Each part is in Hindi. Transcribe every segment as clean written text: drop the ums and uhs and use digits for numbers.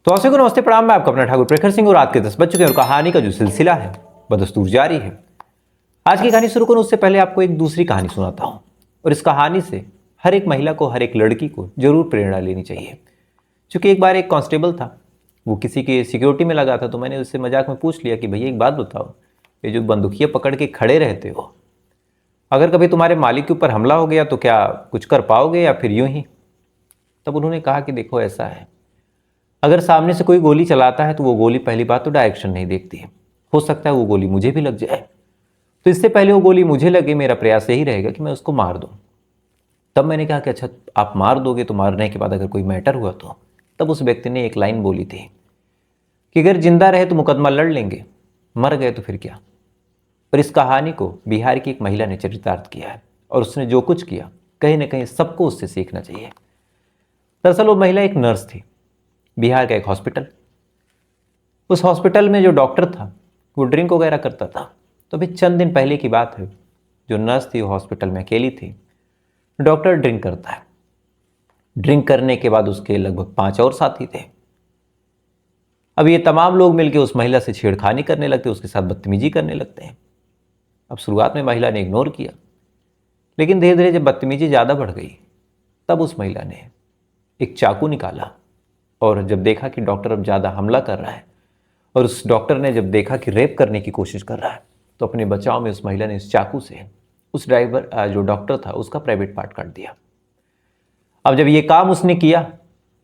तो दर्शकों नमस्ते प्रणाम, मैं आपका अपना ठाकुर प्रखर सिंह और रात के 10 बज चुके हैं और कहानी का जो सिलसिला है बदस्तूर जारी है। आज की कहानी शुरू करूं उससे पहले आपको एक दूसरी कहानी सुनाता हूं और इस कहानी से हर एक महिला को, हर एक लड़की को जरूर प्रेरणा लेनी चाहिए। क्योंकि एक बार एक कांस्टेबल था, वो किसी के सिक्योरिटी में लगा था, तो मैंने उससे मजाक में पूछ लिया कि भैया एक बात बताओ, ये जो बंदूकिया पकड़ के खड़े रहते हो, अगर कभी तुम्हारे मालिक के ऊपर हमला हो गया तो क्या कुछ कर पाओगे या फिर यूं ही? तब उन्होंने कहा कि देखो ऐसा है, अगर सामने से कोई गोली चलाता है तो वो गोली पहली बात तो डायरेक्शन नहीं देखती है, हो सकता है वो गोली मुझे भी लग जाए, तो इससे पहले वो गोली मुझे लगे मेरा प्रयास यही रहेगा कि मैं उसको मार दूं। तब मैंने कहा कि अच्छा आप मार दोगे, तो मारने के बाद अगर कोई मैटर हुआ तो? तब उस व्यक्ति ने एक लाइन बोली थी कि अगर जिंदा रहे तो मुकदमा लड़ लेंगे, मर गए तो फिर क्या। और इस कहानी को बिहार की एक महिला ने चरितार्थ किया है और उसने जो कुछ किया कहीं ना कहीं सबको उससे सीखना चाहिए। दरअसल वो महिला एक नर्स थी, बिहार का एक हॉस्पिटल, उस हॉस्पिटल में जो डॉक्टर था वो ड्रिंक वगैरह करता था। तो अभी चंद दिन पहले की बात है, जो नर्स थी वो हॉस्पिटल में अकेली थी, डॉक्टर ड्रिंक करता है। ड्रिंक करने के बाद उसके लगभग 5 और साथी थे। अब ये तमाम लोग मिलकर उस महिला से छेड़खानी करने लगते, उसके साथ बदतमीजी करने लगते हैं। अब शुरुआत में महिला ने इग्नोर किया, लेकिन धीरे धीरे जब बदतमीजी ज़्यादा बढ़ गई तब उस महिला ने एक चाकू निकाला और जब देखा कि डॉक्टर अब ज़्यादा हमला कर रहा है और उस डॉक्टर ने जब देखा कि रेप करने की कोशिश कर रहा है, तो अपने बचाव में उस महिला ने इस चाकू से उस ड्राइवर जो डॉक्टर था उसका प्राइवेट पार्ट काट दिया। अब जब ये काम उसने किया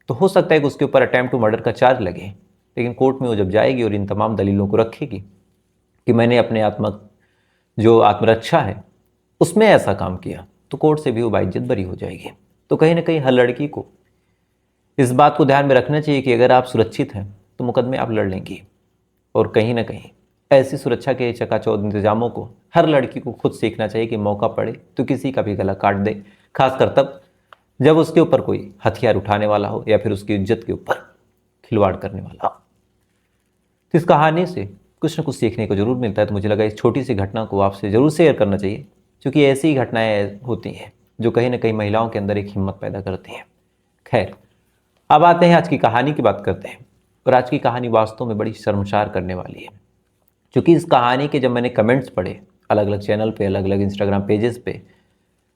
तो हो सकता है कि उसके ऊपर अटेम्प्ट टू मर्डर का चार्ज लगे, लेकिन कोर्ट में वो जब जाएगी और इन तमाम दलीलों को रखेगी कि मैंने अपने जो आत्मरक्षा है उसमें ऐसा काम किया, तो कोर्ट से भी वो बाइज्जत बरी हो जाएगी। तो कहीं ना कहीं हर लड़की को इस बात को ध्यान में रखना चाहिए कि अगर आप सुरक्षित हैं तो मुकदमे आप लड़ लेंगी, और कहीं ना कहीं ऐसी सुरक्षा के चकाचौंध इंतजामों को हर लड़की को खुद सीखना चाहिए कि मौका पड़े तो किसी का भी गला काट दे, खासकर तब जब उसके ऊपर कोई हथियार उठाने वाला हो या फिर उसकी इज्जत के ऊपर खिलवाड़ करने वाला हो। तो इस कहानी से कुछ ना कुछ सीखने को जरूर मिलता है, तो मुझे लगा इस छोटी सी घटना को आपसे जरूर शेयर करना चाहिए, क्योंकि ऐसी ही घटनाएं होती हैं जो कहीं ना कहीं महिलाओं के अंदर एक हिम्मत पैदा करती हैं। खैर, अब आते हैं आज की कहानी की बात करते हैं, और आज की कहानी वास्तव में बड़ी शर्मसार करने वाली है। क्योंकि इस कहानी के जब मैंने कमेंट्स पढ़े अलग अलग चैनल पे, अलग अलग इंस्टाग्राम पेजेस पे,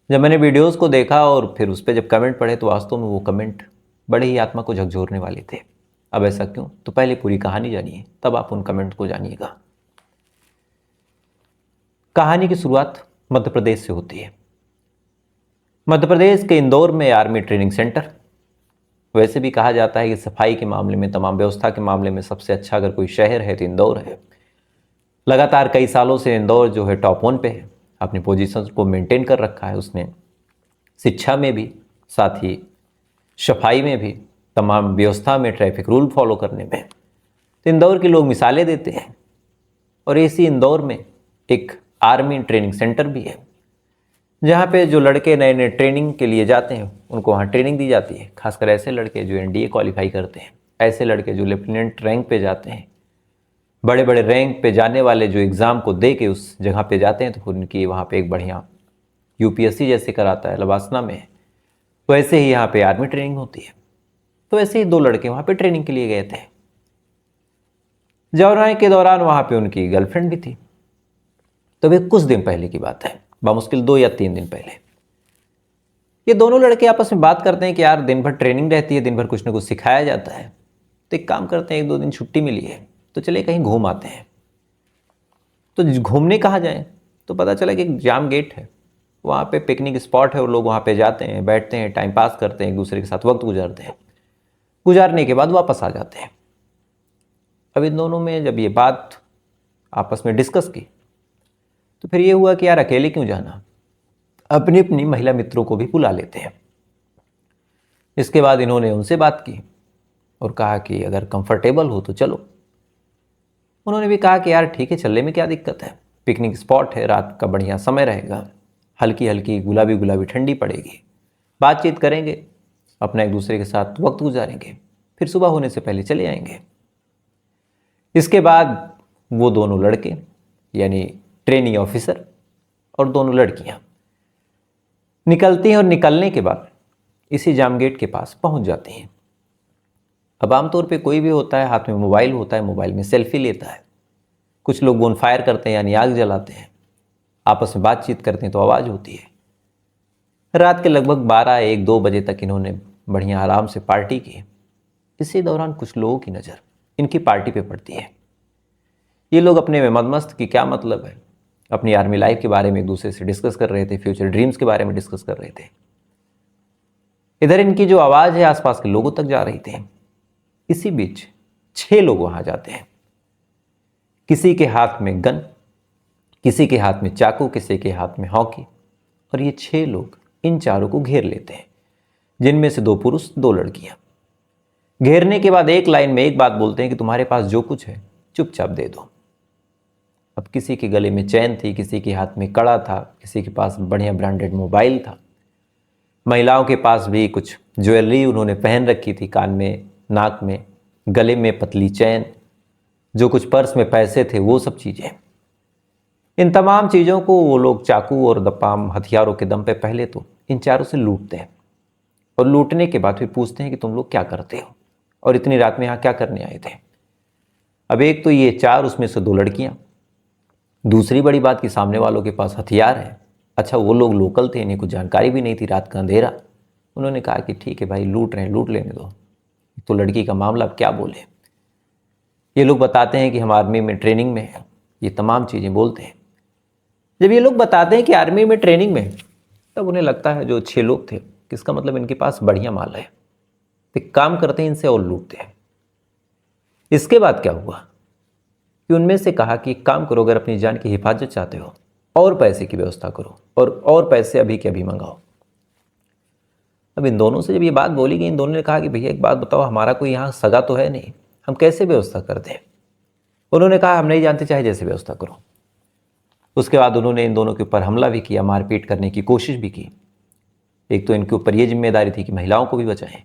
जब मैंने वीडियोस को देखा और फिर उस पर जब कमेंट पढ़े, तो वास्तव में वो कमेंट बड़े ही आत्मा को झकझोरने वाले थे। अब ऐसा क्यों? तो पहले पूरी कहानी जानिए, तब आप उन कमेंट को जानिएगा। कहानी की शुरुआत मध्य प्रदेश से होती है। मध्य प्रदेश के इंदौर में आर्मी ट्रेनिंग सेंटर, वैसे भी कहा जाता है कि सफाई के मामले में, तमाम व्यवस्था के मामले में सबसे अच्छा अगर कोई शहर है तो इंदौर है। लगातार कई सालों से इंदौर जो है टॉप 1 पे है, अपनी पोजीशन को मेंटेन कर रखा है उसने, शिक्षा में भी, साथ ही सफाई में भी, तमाम व्यवस्था में, ट्रैफिक रूल फॉलो करने में। तो इंदौर के लोग मिसालें देते हैं, और इसी इंदौर में एक आर्मी ट्रेनिंग सेंटर भी है, जहाँ पे जो लड़के नए नए ट्रेनिंग के लिए जाते हैं उनको वहाँ ट्रेनिंग दी जाती है। खासकर ऐसे लड़के जो एनडीए क्वालिफाई करते हैं, ऐसे लड़के जो लेफ्टिनेंट रैंक पे जाते हैं, बड़े बड़े रैंक पे जाने वाले जो एग्ज़ाम को दे के उस जगह पे जाते हैं, तो फिर उनकी वहाँ पे एक बढ़िया यूपीएससी जैसे कराता है लवासना में, वैसे ही यहाँ पे आर्मी ट्रेनिंग होती है। तो ऐसे ही 2 लड़के वहाँ पे ट्रेनिंग के लिए गए थे। जवानी के दौरान वहाँ पे उनकी गर्लफ्रेंड भी थी। तो वे कुछ दिन पहले की बात है, बामुश्किल 2 या 3 दिन पहले, ये दोनों लड़के आपस में बात करते हैं कि यार दिन भर ट्रेनिंग रहती है, दिन भर कुछ ना कुछ सिखाया जाता है, तो एक काम करते हैं, 1-2 दिन छुट्टी मिली है तो चले कहीं घूम आते हैं। तो घूमने कहाँ जाएं? तो पता चला कि एक जाम गेट है, वहाँ पे पिकनिक स्पॉट है और लोग वहाँ पे जाते हैं, बैठते हैं, टाइम पास करते हैं, एक दूसरे के साथ वक्त गुजारते हैं, गुजारने के बाद वापस आ जाते हैं। अब इन दोनों में जब ये बात आपस में डिस्कस की, तो फिर ये हुआ कि यार अकेले क्यों जाना, अपनी अपनी महिला मित्रों को भी बुला लेते हैं। इसके बाद इन्होंने उनसे बात की और कहा कि अगर कंफर्टेबल हो तो चलो। उन्होंने भी कहा कि यार ठीक है, चलने में क्या दिक्कत है, पिकनिक स्पॉट है, रात का बढ़िया समय रहेगा, हल्की हल्की गुलाबी गुलाबी ठंडी पड़ेगी, बातचीत करेंगे, अपना एक दूसरे के साथ वक्त गुजारेंगे, फिर सुबह होने से पहले चले आएंगे। इसके बाद वो दोनों लड़के, यानी ट्रेनिंग ऑफिसर और दोनों लड़कियां निकलती हैं, और निकलने के बाद इसी जाम गेट के पास पहुंच जाती हैं। अब आमतौर पे कोई भी होता है, हाथ में मोबाइल होता है, मोबाइल में सेल्फी लेता है। कुछ लोग बोनफायर करते हैं यानी आग जलाते हैं, आपस में बातचीत करते हैं तो आवाज़ होती है। रात के लगभग 12-1-2 बजे तक इन्होंने बढ़िया आराम से पार्टी की। इसी दौरान कुछ लोगों की नज़र इनकी पार्टी पे पड़ती है। ये लोग अपने में मदमस्त कि क्या मतलब है, अपनी आर्मी लाइफ के बारे में एक दूसरे से डिस्कस कर रहे थे, फ्यूचर ड्रीम्स के बारे में डिस्कस कर रहे थे। इधर इनकी जो आवाज़ है आसपास के लोगों तक जा रही थी। इसी बीच 6 लोग वहां जाते हैं। किसी के हाथ में गन, किसी के हाथ में चाकू, किसी के हाथ में हॉकी, और ये 6 लोग इन चारों को घेर लेते हैं, जिनमें से 2 पुरुष 2 लड़कियां। घेरने के बाद एक लाइन में एक बात बोलते हैं कि तुम्हारे पास जो कुछ है चुपचाप दे दो। अब किसी के गले में चैन थी, किसी के हाथ में कड़ा था, किसी के पास बढ़िया ब्रांडेड मोबाइल था। महिलाओं के पास भी कुछ ज्वेलरी उन्होंने पहन रखी थी, कान में, नाक में, गले में पतली चैन, जो कुछ पर्स में पैसे थे, वो सब चीज़ें। इन तमाम चीज़ों को वो लोग चाकू और तमाम हथियारों के दम पे पहले तो इन चारों से लूटते हैं, और लूटने के बाद फिर पूछते हैं कि तुम लोग क्या करते हो और इतनी रात में यहाँ क्या करने आए थे। अब एक तो ये 4, उसमें से 2 लड़कियाँ। दूसरी बड़ी बात कि सामने वालों के पास हथियार है। अच्छा, वो लोग लोकल थे, इन्हें कुछ जानकारी भी नहीं थी, रात का अंधेरा। उन्होंने कहा कि ठीक है भाई, लूट रहे हैं, लूट लेने दो। तो लड़की का मामला, अब क्या बोले। ये लोग बताते हैं कि हम आर्मी में ट्रेनिंग में हैं, ये तमाम चीज़ें बोलते हैं। जब ये लोग बताते हैं कि आर्मी में ट्रेनिंग में, तब उन्हें लगता है जो 6 लोग थे, किसका मतलब इनके पास बढ़िया माल है, तो काम करते हैं इनसे और लूटते हैं। इसके बाद क्या हुआ कि उनमें से कहा कि एक काम करो, अगर अपनी जान की हिफाजत चाहते हो और पैसे की व्यवस्था करो, और पैसे अभी के अभी मंगाओ। अब इन दोनों से जब ये बात बोली गई, इन दोनों ने कहा कि भैया एक बात बताओ, हमारा कोई यहाँ सगा तो है नहीं, हम कैसे व्यवस्था करते हैं। उन्होंने कहा हम नहीं जानते, चाहे जैसे व्यवस्था करो। उसके बाद उन्होंने इन दोनों के ऊपर हमला भी किया, मारपीट करने की कोशिश भी की। एक तो इनके ऊपर ये जिम्मेदारी थी कि महिलाओं को भी बचाएं।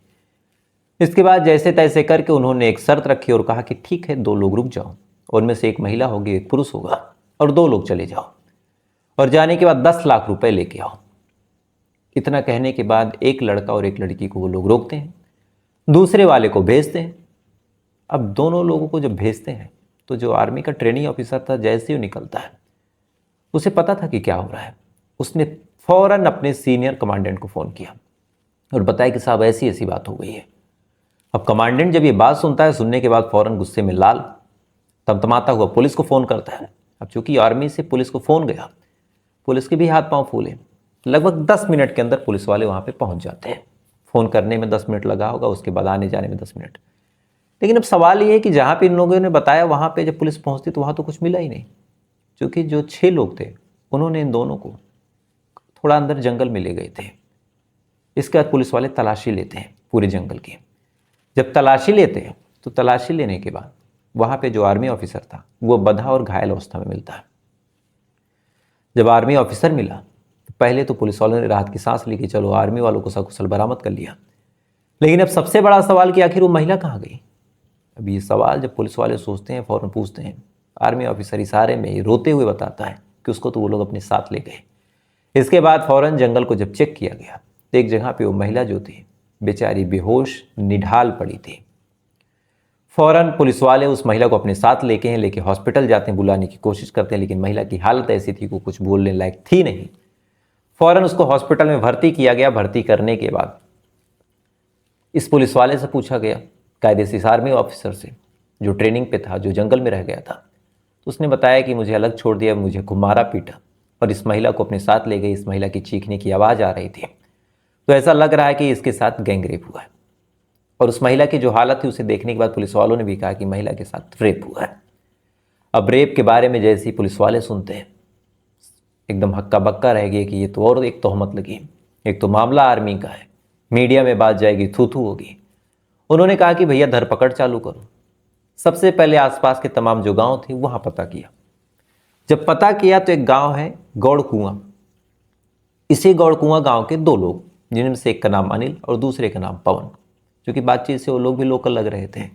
इसके बाद जैसे तैसे करके उन्होंने एक शर्त रखी और कहा कि ठीक है, 2 लोग रुक जाओ, और उनमें से एक महिला होगी, एक पुरुष होगा, और 2 लोग चले जाओ, और जाने के बाद 10 लाख रुपए लेके आओ। इतना कहने के बाद एक लड़का और एक लड़की को वो लोग रोकते हैं, दूसरे वाले को भेजते हैं। अब दोनों लोगों को जब भेजते हैं तो जो आर्मी का ट्रेनिंग ऑफिसर था, जैसे ही निकलता है, उसे पता था कि क्या हो रहा है। उसने फौरन अपने सीनियर कमांडेंट को फ़ोन किया और बताया कि साहब ऐसी ऐसी बात हो गई है। अब कमांडेंट जब ये बात सुनता है, सुनने के बाद फौरन गुस्से में लाल, तमतमाता हुआ पुलिस को फ़ोन करता है। अब चूंकि आर्मी से पुलिस को फ़ोन गया, पुलिस के भी हाथ पांव फूले। लगभग 10 मिनट के अंदर पुलिस वाले वहाँ पे पहुँच जाते हैं। फ़ोन करने में 10 मिनट लगा होगा, उसके बाद आने जाने में 10 मिनट। लेकिन अब सवाल ये है कि जहाँ पे इन लोगों ने बताया, वहाँ पे जब पुलिस पहुँचती तो वहाँ तो कुछ मिला ही नहीं, क्योंकि जो 6 लोग थे उन्होंने इन दोनों को थोड़ा अंदर जंगल में ले गए थे। इसके बाद पुलिस वाले तलाशी लेते हैं पूरे जंगल की। जब तलाशी लेते हैं तो तलाशी लेने के बाद वहाँ पे जो आर्मी ऑफिसर था वो बंधा और घायल अवस्था में मिलता है। जब आर्मी ऑफिसर मिला तो पहले तो पुलिस वालों ने राहत की सांस ली कि चलो आर्मी वालों को सकुशल बरामद कर लिया। लेकिन अब सबसे बड़ा सवाल कि आखिर वो महिला कहाँ गई। अब ये सवाल जब पुलिस वाले सोचते हैं, फ़ौरन पूछते हैं। आर्मी ऑफिसर इशारे में रोते हुए बताता है कि उसको तो वो लोग अपने साथ ले गए। इसके बाद फ़ौरन जंगल को जब चेक किया गया तो एक जगह पे वो महिला जो थी बेचारी बेहोश निढाल पड़ी थी। फ़ौरन पुलिस वाले उस महिला को अपने साथ लेके हॉस्पिटल जाते हैं, बुलाने की कोशिश करते हैं, लेकिन महिला की हालत ऐसी थी कि कुछ बोलने लायक थी नहीं। फ़ौरन उसको हॉस्पिटल में भर्ती किया गया। भर्ती करने के बाद इस पुलिस वाले से पूछा गया, कायदे से इस आर्मी ऑफिसर से जो ट्रेनिंग पे था, जो जंगल में रह गया था, तो उसने बताया कि मुझे अलग छोड़ दिया, मुझे खूब मारा पीटा और इस महिला को अपने साथ ले गई। इस महिला की चीखने की आवाज़ आ रही थी, तो ऐसा लग रहा है कि इसके साथ गैंगरेप हुआ है। और उस महिला की जो हालत थी उसे देखने के बाद पुलिस वालों ने भी कहा कि महिला के साथ रेप हुआ है। अब रेप के बारे में जैसे ही पुलिस वाले सुनते हैं, एकदम हक्का बक्का रह गए कि ये तो और एक तोहमत लगी, एक तो मामला आर्मी का है, मीडिया में बात जाएगी, थू थू होगी। उन्होंने कहा कि भैया धरपकड़ चालू करो। सबसे पहले आसपास के तमाम जो गांव थे वहां पता किया। जब पता किया तो एक गांव है गौड़ कुआं। इसी गौड़ कुआं गांव के 2 लोग, जिनमें से एक का नाम अनिल और दूसरे का नाम पवन, क्योंकि बातचीत से वो लोग भी लोकल लग रहे थे।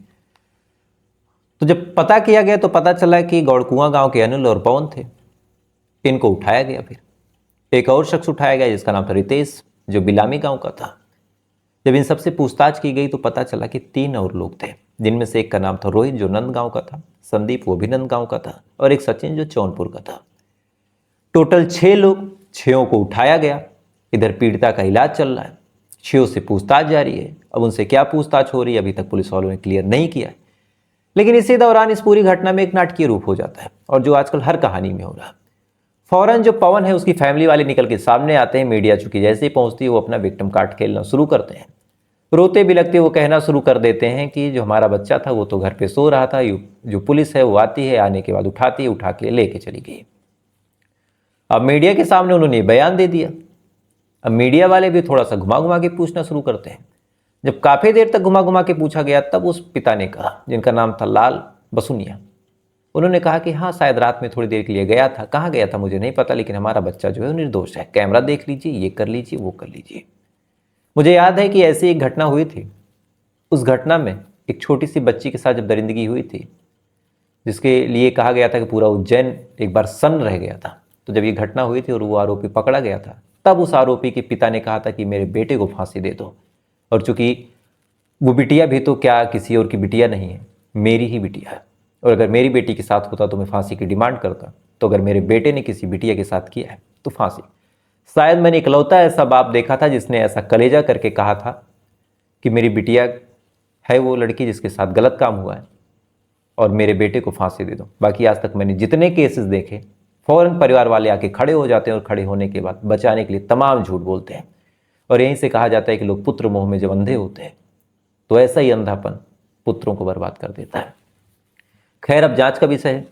तो जब पता किया गया तो पता चला कि गौड़ कुआं गांव के अनिल और पवन थे। इनको उठाया गया। फिर एक और शख्स उठाया गया जिसका नाम था रितेश, जो बिलामी गांव का था। जब इन सबसे पूछताछ की गई तो पता चला कि 3 और लोग थे, जिनमें से एक का नाम था रोहित जो नंदगांव का था, संदीप वो भी नंदगांव का था और एक सचिन जो जौनपुर का था। टोटल 6 लोग, 6 को उठाया गया। इधर पीड़िता का इलाज चल रहा है, 6 से पूछताछ जारी है। अब उनसे क्या पूछताछ हो रही है अभी तक पुलिस वालों ने क्लियर नहीं किया है। लेकिन इसी दौरान इस पूरी घटना में एक नाटकीय रूप हो जाता है और जो आजकल हर कहानी में हो रहा है। फौरन जो पवन है उसकी फैमिली वाले निकल के सामने आते हैं। मीडिया चूंकि जैसे ही पहुंचती है वो अपना विक्टिम कार्ड खेलना शुरू करते हैं। रोते बिलखते वो कहना शुरू कर देते हैं कि जो हमारा बच्चा था वो तो घर पे सो रहा था, जो पुलिस है वो आती है, आने के बाद उठाती है, उठा के लेके चली गई। अब मीडिया के सामने उन्होंने ये बयान दे दिया। अब मीडिया वाले भी थोड़ा सा घुमा घुमा के पूछना शुरू करते हैं। जब काफ़ी देर तक घुमा घुमा के पूछा गया तब उस पिता ने कहा, जिनका नाम था लाल बसुनिया, उन्होंने कहा कि हाँ शायद रात में थोड़ी देर के लिए गया था, कहाँ गया था मुझे नहीं पता, लेकिन हमारा बच्चा जो है वो निर्दोष है, कैमरा देख लीजिए, ये कर लीजिए, वो कर लीजिए। मुझे याद है कि ऐसी एक घटना हुई थी। उस घटना में एक छोटी सी बच्ची के साथ जब दरिंदगी हुई थी, जिसके लिए कहा गया था कि पूरा उज्जैन एक बार सन्न रह गया था, तो जब ये घटना हुई थी और वो आरोपी पकड़ा गया था तब उस आरोपी के पिता ने कहा था कि मेरे बेटे को फांसी दे दो। और चूंकि वो बिटिया भी तो क्या किसी और की बिटिया नहीं है, मेरी ही बिटिया है, और अगर मेरी बेटी के साथ होता तो मैं फांसी की डिमांड करता, तो अगर मेरे बेटे ने किसी बिटिया के साथ किया है तो फांसी। शायद मैंने इकलौता ऐसा बाप देखा था जिसने ऐसा कलेजा करके कहा था कि मेरी बिटिया है वो लड़की जिसके साथ गलत काम हुआ है और मेरे बेटे को फांसी दे दो। बाकी आज तक मैंने जितने केसेस देखे, फौरन परिवार वाले आके खड़े हो जाते हैं और खड़े होने के बाद बचाने के लिए तमाम झूठ बोलते हैं। और यहीं से कहा जाता है कि लोग पुत्र मोह में जब अंधे होते हैं तो ऐसा ही अंधापन पुत्रों को बर्बाद कर देता है। खैर, अब जांच का विषय है,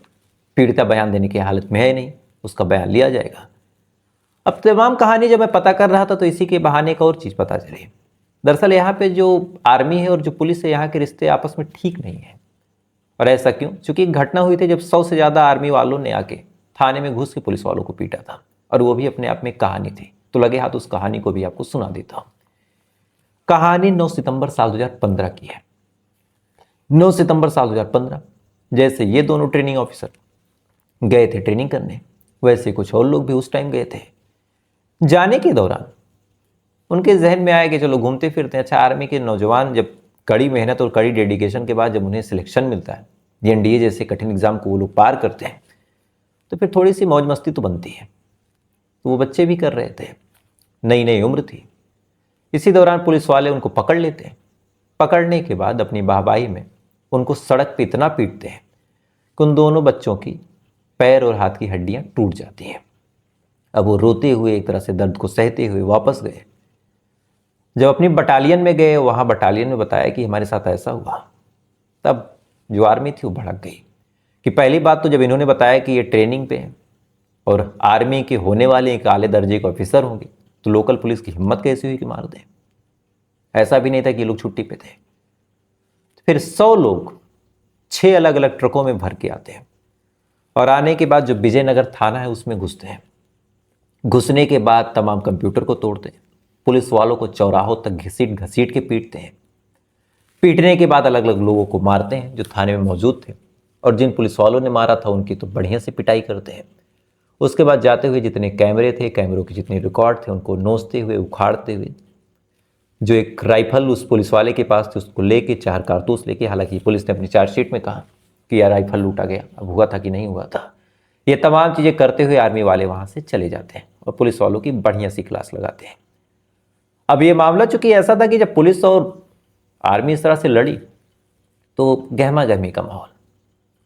पीड़िता बयान देने की हालत में है नहीं, उसका बयान लिया जाएगा। अब तमाम कहानी जब मैं पता कर रहा था तो इसी के बहाने एक और चीज़ पता चली। दरअसल यहाँ पे जो आर्मी है और जो पुलिस है यहाँ के रिश्ते आपस में ठीक नहीं है। और ऐसा क्यों? चूंकि एक घटना हुई थी जब 100 से ज़्यादा आर्मी वालों ने आके थाने में घुस के पुलिस वालों को पीटा था, और वो भी अपने आप में एक कहानी थी। तो लगे हाथ उस कहानी को भी आपको सुना देता हूँ। कहानी 9 सितंबर साल 2015 की है। 9 सितंबर साल 2015 जैसे ये दोनों ट्रेनिंग ऑफिसर गए थे ट्रेनिंग करने, वैसे कुछ और लोग भी उस टाइम गए थे। जाने के दौरान उनके जहन में आया कि चलो घूमते फिरते हैं। अच्छा, आर्मी के नौजवान जब कड़ी मेहनत और कड़ी डेडिकेशन के बाद जब उन्हें सिलेक्शन मिलता है, एनडीए जैसे कठिन एग्जाम को वो लोग पार करते हैं, तो फिर थोड़ी सी मौज मस्ती तो बनती है। तो वो बच्चे भी कर रहे थे, नई नई उम्र थी। इसी दौरान पुलिस वाले उनको पकड़ लेते हैं। पकड़ने के बाद अपनी वाहवाही में उनको सड़क पे इतना पीटते हैं कि उन दोनों बच्चों की पैर और हाथ की हड्डियां टूट जाती हैं। अब वो रोते हुए एक तरह से दर्द को सहते हुए वापस गए। जब अपनी बटालियन में गए, वहाँ बटालियन में बताया कि हमारे साथ ऐसा हुआ, तब जो आर्मी थी वो भड़क गई। कि पहली बात तो जब इन्होंने बताया कि ये ट्रेनिंग पे हैं और आर्मी के होने वाले एक आले दर्जे के ऑफिसर होंगे, तो लोकल पुलिस की हिम्मत कैसी हुई कि मार दें। ऐसा भी नहीं था कि ये लोग छुट्टी पे थे। फिर 100 लोग 6 अलग अलग ट्रकों में भर के आते हैं और आने के बाद जो विजयनगर थाना है उसमें घुसते हैं। घुसने के बाद तमाम कंप्यूटर को तोड़ते हैं, पुलिस वालों को चौराहों तक घसीट घसीट के पीटते हैं। पीटने के बाद अलग अलग लोगों को मारते हैं जो थाने में मौजूद थे, और जिन पुलिस वालों ने मारा था उनकी तो बढ़िया से पिटाई करते हैं। उसके बाद जाते हुए जितने कैमरे थे, कैमरों के जितने रिकॉर्ड थे, उनको नोचते हुए, उखाड़ते हुए, जो एक राइफल उस पुलिस वाले के पास थी उसको लेके, 4 कारतूस लेके, हालांकि पुलिस ने अपनी चार्जशीट में कहा कि यह राइफल लूटा गया, अब हुआ था कि नहीं हुआ था। ये तमाम चीज़ें करते हुए आर्मी वाले वहाँ से चले जाते हैं और पुलिस वालों की बढ़िया सी क्लास लगाते हैं। अब ये मामला चूंकि ऐसा था कि जब पुलिस और आर्मी इस तरह से लड़ी तो गहमा गहमी का माहौल।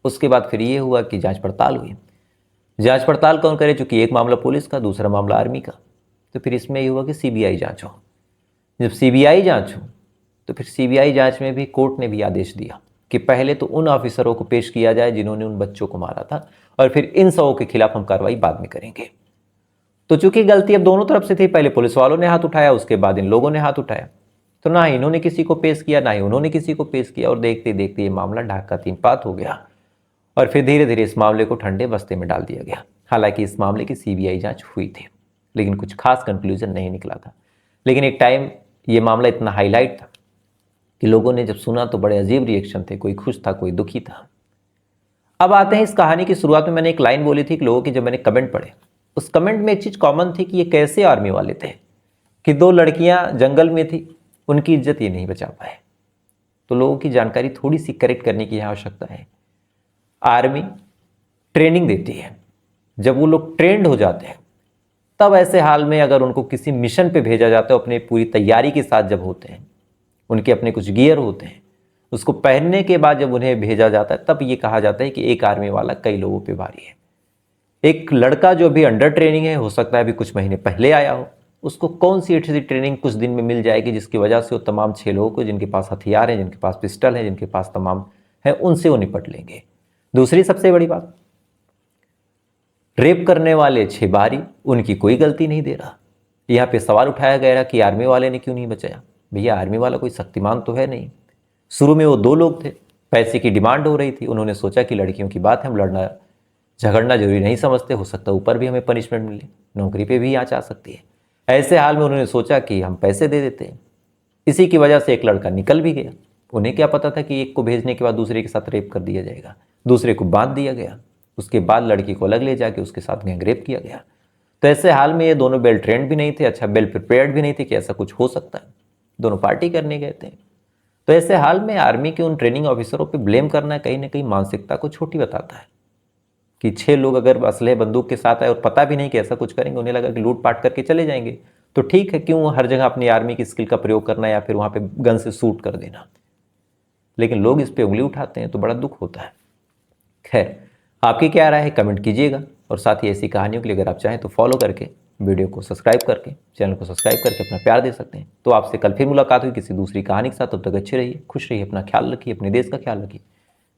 उसके बाद फिर ये हुआ कि जांच पड़ताल हुई। जांच पड़ताल कौन करे? चूंकि एक मामला पुलिस का, दूसरा मामला आर्मी का, तो फिर इसमें ये हुआ कि सीबीआई जांच हो। जब सीबीआई जांच हो तो फिर सीबीआई जांच में भी कोर्ट ने भी आदेश दिया कि पहले तो उन ऑफिसरों को पेश किया जाए जिन्होंने उन बच्चों को मारा था, और फिर इन सबों के खिलाफ हम कार्रवाई बाद में करेंगे। तो चूंकि गलती अब दोनों तरफ से थी, पहले पुलिस वालों ने हाथ उठाया, उसके बाद इन लोगों ने हाथ उठाया, तो ना इन्होंने किसी को पेश किया ना ही उन्होंने किसी को पेश किया, और देखते देखते ये मामला ढाक का 3 पात हो गया। और फिर धीरे धीरे इस मामले को ठंडे बस्ते में डाल दिया गया। हालांकि इस मामले की सीबीआई जांच हुई थी, लेकिन कुछ खास कंक्लूजन नहीं निकला था। लेकिन एक टाइम ये मामला इतना हाईलाइट था कि लोगों ने जब सुना तो बड़े अजीब रिएक्शन थे, कोई खुश था, कोई दुखी था। अब आते हैं इस कहानी की शुरुआत में मैंने एक लाइन बोली थी कि लोगों की जब मैंने कमेंट पढ़े, उस कमेंट में एक चीज़ कॉमन थी कि ये कैसे आर्मी वाले थे कि 2 लड़कियां जंगल में थी, उनकी इज्जत ये नहीं बचा पाए। तो लोगों की जानकारी थोड़ी सी करेक्ट करने की यहाँ आवश्यकता है। आर्मी ट्रेनिंग देती है, जब वो लोग ट्रेंड हो जाते हैं तब ऐसे हाल में अगर उनको किसी मिशन पे भेजा जाता है, अपनी पूरी तैयारी के साथ जब होते हैं, उनके अपने कुछ गियर होते हैं, उसको पहनने के बाद जब उन्हें भेजा जाता है तब ये कहा जाता है कि एक आर्मी वाला कई लोगों पे भारी है। एक लड़का जो अभी अंडर ट्रेनिंग है, हो सकता है अभी कुछ महीने पहले आया हो, उसको कौन सी ऐसी ट्रेनिंग कुछ दिन में मिल जाएगी जिसकी वजह से वो तमाम 6 लोगों को, जिनके पास हथियार हैं, जिनके पास पिस्टल है, जिनके पास तमाम है, उनसे वो निपट लेंगे। दूसरी सबसे बड़ी बात, रेप करने वाले 6 बारी, उनकी कोई गलती नहीं दे रहा। यहाँ पे सवाल उठाया गया कि आर्मी वाले ने क्यों नहीं बचाया। भैया आर्मी वाला कोई शक्तिमान तो है नहीं। शुरू में वो 2 लोग थे, पैसे की डिमांड हो रही थी, उन्होंने सोचा कि लड़कियों की बात है, हम लड़ना झगड़ना जरूरी नहीं समझते, हो सकता है ऊपर भी हमें पनिशमेंट मिले, नौकरी पे भी आँच आ सकती है। ऐसे हाल में उन्होंने सोचा कि हम पैसे दे देते हैं। इसी की वजह से एक लड़का निकल भी गया। उन्हें क्या पता था कि एक को भेजने के बाद दूसरे के साथ रेप कर दिया जाएगा, दूसरे को बांध दिया गया, उसके बाद लड़की को अलग ले जाके उसके साथ गैंग रेप किया गया। तो ऐसे हाल में ये दोनों वेल ट्रेंड भी नहीं थे, अच्छा वेल प्रिपेयर्ड भी नहीं थे कि ऐसा कुछ हो सकता है। दोनों पार्टी करने गए थे। तो ऐसे हाल में आर्मी के उन ट्रेनिंग ऑफिसरों पे ब्लेम करना कहीं ना कहीं मानसिकता को छोटी बताता है कि 6 लोग अगर असलहे बंदूक के साथ आए और पता भी नहीं कि ऐसा कुछ करेंगे, उन्हें लगा कि लूट पाट करके चले जाएंगे, तो ठीक है, क्यों हर जगह अपनी आर्मी की स्किल का प्रयोग करना या फिर वहाँ पे गन से शूट कर देना। लेकिन लोग इस पे उंगली उठाते हैं तो बड़ा दुख होता है। खैर, आपकी क्या राय है कमेंट कीजिएगा, और साथ ही ऐसी कहानियों के लिए अगर आप चाहें तो फॉलो करके, वीडियो को सब्सक्राइब करके, चैनल को सब्सक्राइब करके अपना प्यार दे सकते हैं। तो आपसे कल फिर मुलाकात हुई किसी दूसरी कहानी के साथ। तब तक अच्छे रहिए, खुश रहिए, अपना ख्याल रखिए, अपने देश का ख्याल रखिए।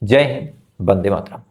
जय हिंद, वंदे मातरम।